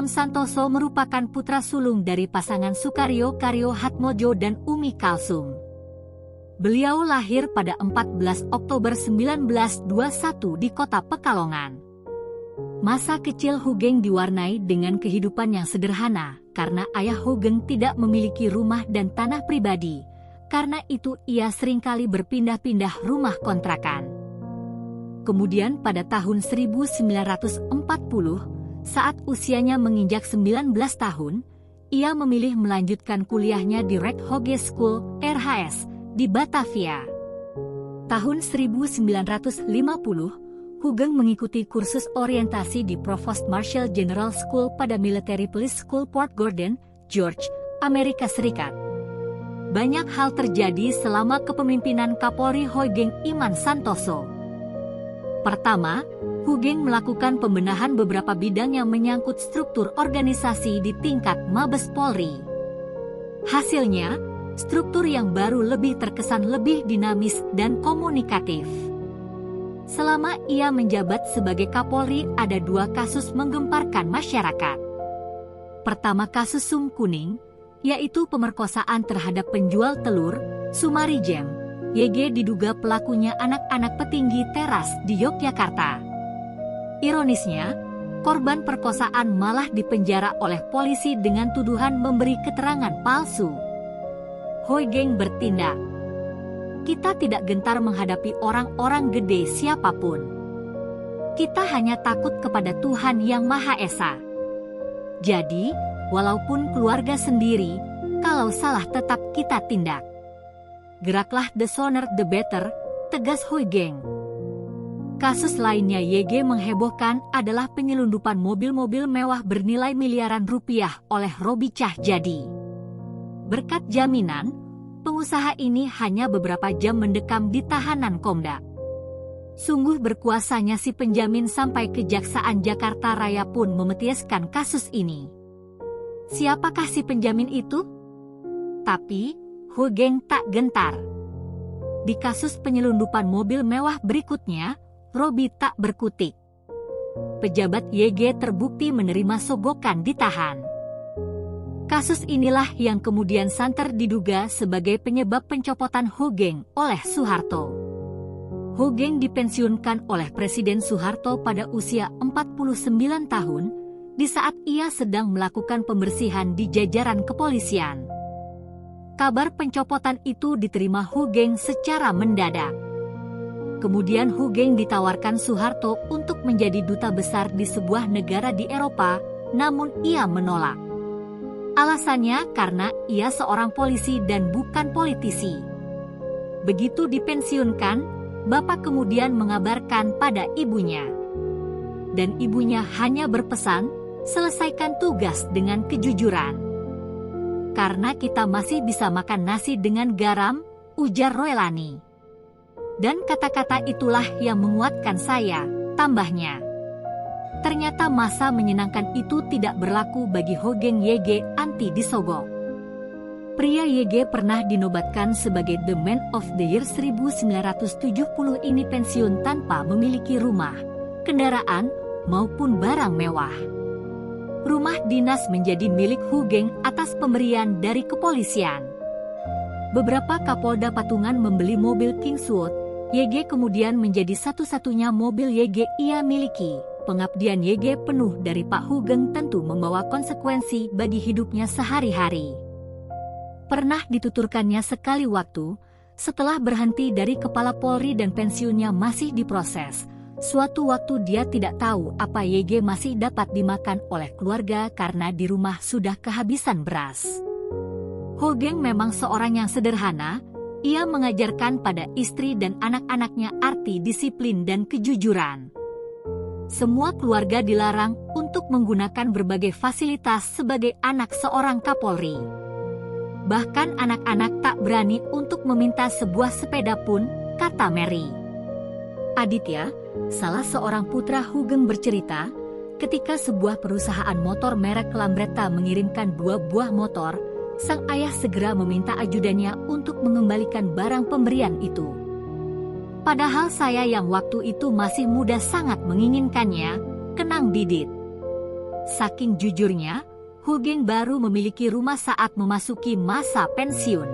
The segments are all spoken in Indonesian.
Imam Santoso merupakan putra sulung dari pasangan Sukaryo Karyohatmojo dan Umi Kalsum. Beliau lahir pada 14 Oktober 1921 di kota Pekalongan. Masa kecil Hoegeng diwarnai dengan kehidupan yang sederhana karena ayah Hoegeng tidak memiliki rumah dan tanah pribadi. Karena itu ia seringkali berpindah-pindah rumah kontrakan. Kemudian pada tahun 1940, saat usianya menginjak 19 tahun, ia memilih melanjutkan kuliahnya di Red Hoge School, RHS, di Batavia. Tahun 1950, Hoegeng mengikuti kursus orientasi di Provost Marshal General School pada Military Police School Port Gordon, Georgia, Amerika Serikat. Banyak hal terjadi selama kepemimpinan Kapolri Hoegeng Iman Santoso. Pertama, Hoegeng melakukan pembenahan beberapa bidang yang menyangkut struktur organisasi di tingkat Mabes Polri. Hasilnya, struktur yang baru lebih terkesan lebih dinamis dan komunikatif. Selama ia menjabat sebagai Kapolri, ada 2 kasus menggemparkan masyarakat. Pertama, kasus Sum Kuning, yaitu pemerkosaan terhadap penjual telur, Sumarijem. YG diduga pelakunya anak-anak petinggi teras di Yogyakarta. Ironisnya, korban perkosaan malah dipenjara oleh polisi dengan tuduhan memberi keterangan palsu. Hoegeng bertindak. Kita tidak gentar menghadapi orang-orang gede siapapun. Kita hanya takut kepada Tuhan Yang Maha Esa. Jadi, walaupun keluarga sendiri, kalau salah tetap kita tindak. Geraklah the sooner the better, tegas Hoegeng. Kasus lainnya YG menghebohkan adalah penyelundupan mobil-mobil mewah bernilai miliaran rupiah oleh Robi Cahyadi. Berkat jaminan, pengusaha ini hanya beberapa jam mendekam di tahanan Komda. Sungguh berkuasanya si penjamin sampai Kejaksaan Jakarta Raya pun memetieskan kasus ini. Siapakah si penjamin itu? Tapi, Hoegeng tak gentar. Di kasus penyelundupan mobil mewah berikutnya, Robi tak berkutik. Pejabat YG terbukti menerima sogokan ditahan. Kasus inilah yang kemudian santer diduga sebagai penyebab pencopotan Hoegeng oleh Soeharto. Hoegeng dipensiunkan oleh Presiden Soeharto pada usia 49 tahun, di saat ia sedang melakukan pembersihan di jajaran kepolisian. Kabar pencopotan itu diterima Hoegeng secara mendadak. Kemudian Hoegeng ditawarkan Soeharto untuk menjadi duta besar di sebuah negara di Eropa, namun ia menolak. Alasannya karena ia seorang polisi dan bukan politisi. Begitu dipensiunkan, Bapak kemudian mengabarkan pada ibunya. Dan ibunya hanya berpesan, selesaikan tugas dengan kejujuran. Karena kita masih bisa makan nasi dengan garam, ujar Roelani. Dan kata-kata itulah yang menguatkan saya, tambahnya. Ternyata masa menyenangkan itu tidak berlaku bagi Hoegeng YG anti disogok. Pria YG pernah dinobatkan sebagai The Man of the Year 1970 ini pensiun tanpa memiliki rumah, kendaraan, maupun barang mewah. Rumah dinas menjadi milik Hoegeng atas pemberian dari kepolisian. Beberapa Kapolda patungan membeli mobil Kingswood, YG kemudian menjadi satu-satunya mobil YG ia miliki. Pengabdian YG penuh dari Pak Hoegeng tentu membawa konsekuensi bagi hidupnya sehari-hari. Pernah dituturkannya sekali waktu, setelah berhenti dari Kepala Polri dan pensiunnya masih diproses, suatu waktu dia tidak tahu apa YG masih dapat dimakan oleh keluarga karena di rumah sudah kehabisan beras. Hoegeng memang seorang yang sederhana, ia mengajarkan pada istri dan anak-anaknya arti disiplin dan kejujuran. Semua keluarga dilarang untuk menggunakan berbagai fasilitas sebagai anak seorang Kapolri. Bahkan anak-anak tak berani untuk meminta sebuah sepeda pun, kata Mary. Aditya, salah seorang putra Hoegeng bercerita, ketika sebuah perusahaan motor merek Lambretta mengirimkan 2 buah motor, sang ayah segera meminta ajudannya untuk mengembalikan barang pemberian itu. Padahal saya yang waktu itu masih muda sangat menginginkannya, kenang Didit. Saking jujurnya, Hugeng baru memiliki rumah saat memasuki masa pensiun.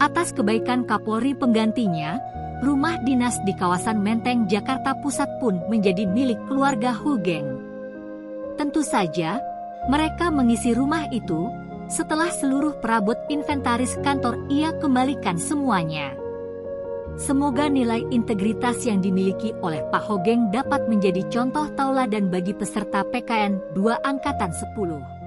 Atas kebaikan Kapolri penggantinya, rumah dinas di kawasan Menteng, Jakarta Pusat pun menjadi milik keluarga Hugeng. Tentu saja, mereka mengisi rumah itu setelah seluruh perabot inventaris kantor ia kembalikan semuanya. Semoga nilai integritas yang dimiliki oleh Pak Hugeng dapat menjadi contoh tauladan bagi peserta PKN 2 Angkatan 10.